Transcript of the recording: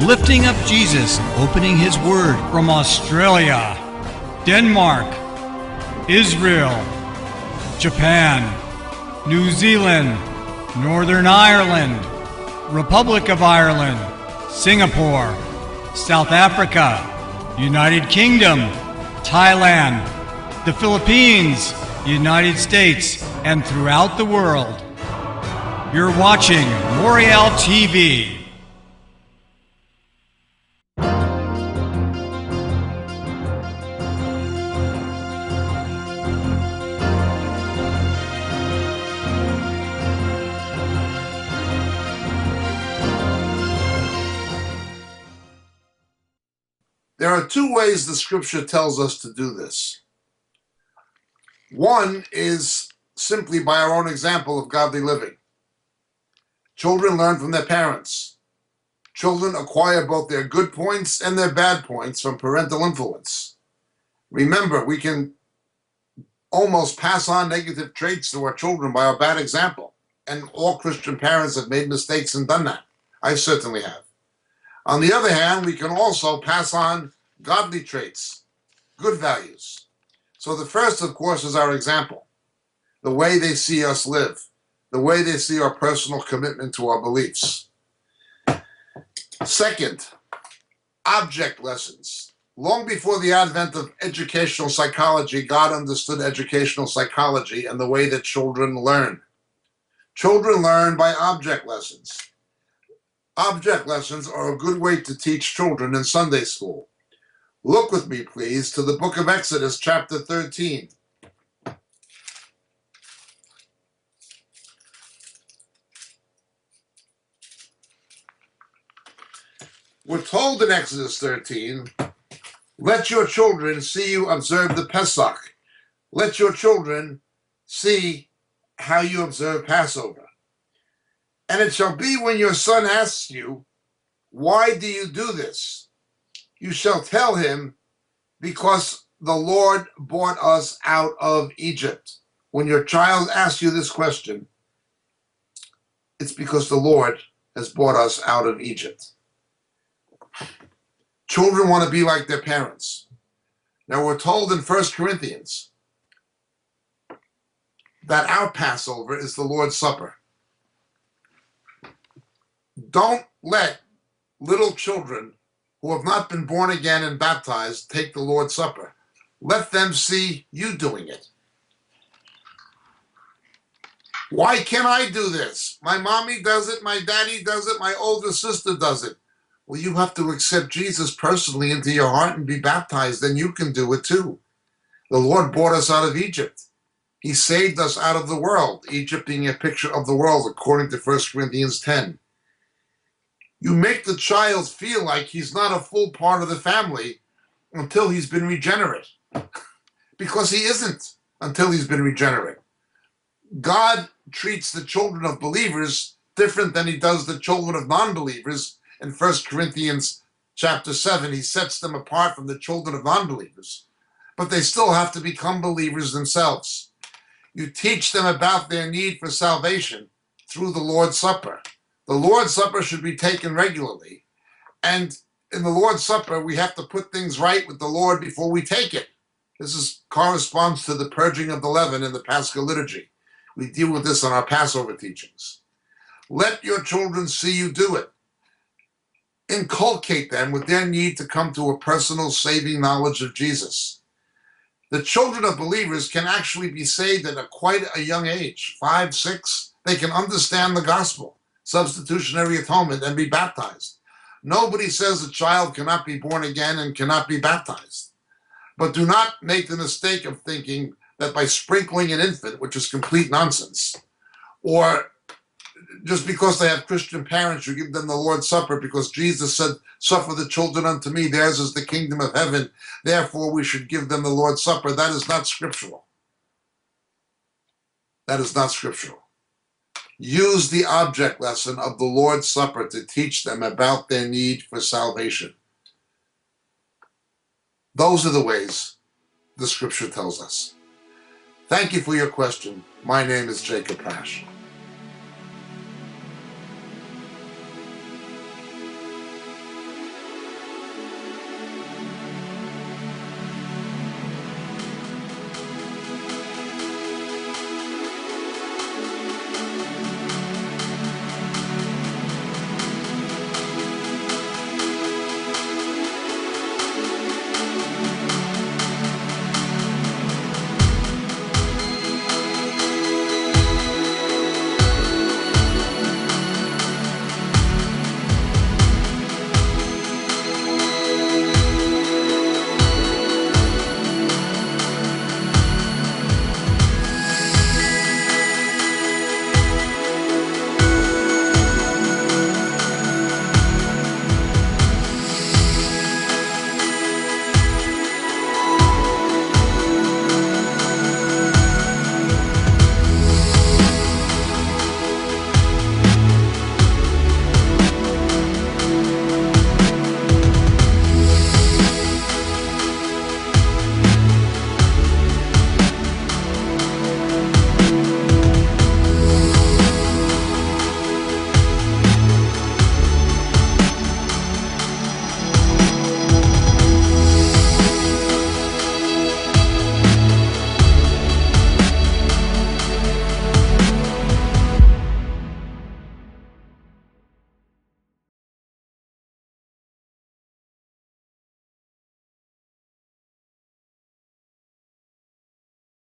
lifting up Jesus, opening His Word from Australia, Denmark, Israel, Japan, New Zealand, Northern Ireland, Republic of Ireland, Singapore, South Africa, United Kingdom, Thailand, the Philippines, United States, and throughout the world. You're watching Moriel TV. There are two ways the scripture tells us to do this. One is simply by our own example of godly living. Children learn from their parents. Children acquire both their good points and their bad points from parental influence. Remember, we can almost pass on negative traits to our children by our bad example. And all Christian parents have made mistakes and done that. I certainly have. On the other hand, we can also pass on godly traits, good values. So the first, of course, is our example, the way they see us live, the way they see our personal commitment to our beliefs. Second, object lessons. Long before the advent of educational psychology, God understood educational psychology and the way that children learn. Children learn by object lessons. Object lessons are a good way to teach children in Sunday school. Look with me, please, to the book of Exodus, chapter 13. We're told in Exodus 13, let your children see you observe the Pesach. Let your children see how you observe Passover. And it shall be when your son asks you, why do you do this? You shall tell him, because the Lord brought us out of Egypt. When your child asks you this question, it's because the Lord has brought us out of Egypt. Children want to be like their parents. Now we're told in 1 Corinthians that our Passover is the Lord's Supper. Don't let little children who have not been born again and baptized take the Lord's Supper. Let them see you doing it. Why can't I do this? My mommy does it, my daddy does it, my older sister does it. Well, you have to accept Jesus personally into your heart and be baptized, then you can do it too. The Lord brought us out of Egypt. He saved us out of the world, Egypt being a picture of the world, according to 1 Corinthians 10. You make the child feel like he's not a full part of the family until he's been regenerate. Because he isn't until he's been regenerate. God treats the children of believers different than he does the children of non-believers. In 1 Corinthians chapter 7, he sets them apart from the children of non-believers. But they still have to become believers themselves. You teach them about their need for salvation through the Lord's Supper. The Lord's Supper should be taken regularly. And in the Lord's Supper, we have to put things right with the Lord before we take it. This corresponds to the purging of the leaven in the Paschal liturgy. We deal with this in our Passover teachings. Let your children see you do it. Inculcate them with their need to come to a personal saving knowledge of Jesus. The children of believers can actually be saved at quite a young age, 5, 6. They can understand the gospel, substitutionary atonement, and be baptized. Nobody says a child cannot be born again and cannot be baptized. But do not make the mistake of thinking that by sprinkling an infant, which is complete nonsense, or just because they have Christian parents, you give them the Lord's Supper because Jesus said, suffer the children unto me, theirs is the kingdom of heaven, therefore we should give them the Lord's Supper. That is not scriptural. That is not scriptural. Use the object lesson of the Lord's Supper to teach them about their need for salvation. Those are the ways the scripture tells us. Thank you for your question. My name is Jacob Prasch.